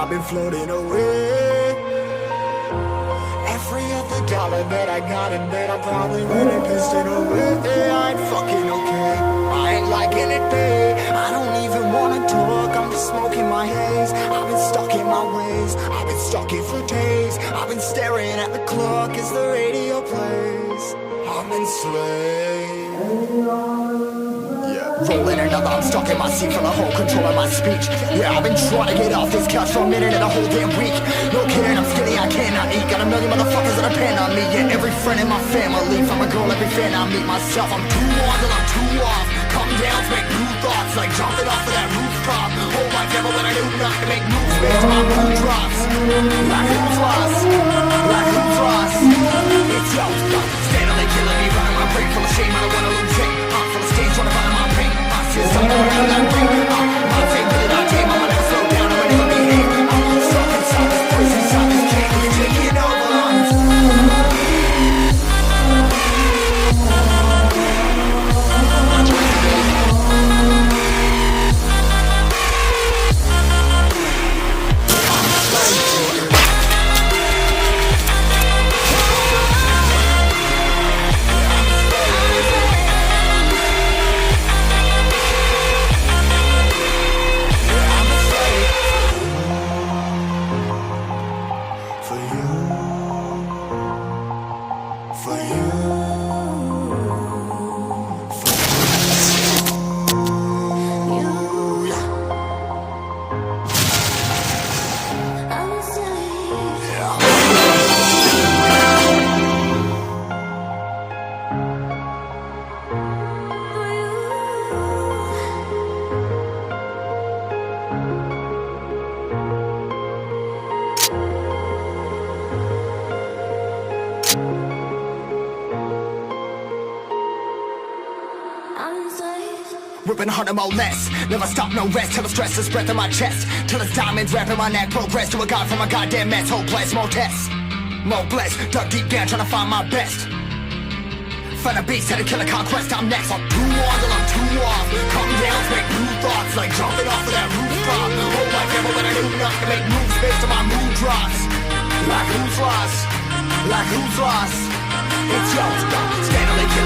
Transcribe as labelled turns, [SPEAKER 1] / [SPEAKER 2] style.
[SPEAKER 1] I've been floating away. Every other dollar that I got in bed, I probably went and pissed it away. I ain't fucking okay, I ain't liking it, babe. I don't even wanna talk, I'm just smoking my haze. I've been stuck in my ways, I've been stuck in for days. I've been staring at the clock as the radio plays. I'm enslaved. Rolling another, I'm stuck in my seat from the whole control of my speech. Yeah, I've been trying to get off this couch for a minute and a whole damn week. No kidding, I'm skinny, I cannot eat. Got a million motherfuckers that depend on me. Yeah, every friend in my family, from a girl, every fan I meet myself. I'm too on till I'm too off. Come down to make new thoughts, like jumping off of that rooftop. Hold my devil when I do not to make moves based on my mood drops. Like who's lost? Like who's lost? It's yo, steadily killing me, running my brain full of shame. I don't wanna lose it. I'm full of stage, trying to find my pain. Something around that ring. My take with it, I came. I'ma never slow down, I'ma never behave. I'm stuck inside this place, inside this cage. It's taking over. Ripping harder, more less. Never stop, no rest. Till the stress is breath in my chest. Till it's diamonds wrapping my neck. Progress to a god from a goddamn mess. Hopeless, more tests. More blessed. Dug deep down trying to find my best. find a beast, had to kill a conquest, I'm next. I'm too on till I'm too off. Calm down, make new thoughts, like jumping off of that rooftop. Hold my camera when I do enough to make moves based on my mood drops. Like who's lost? Like who's lost? It's yours, scandally killing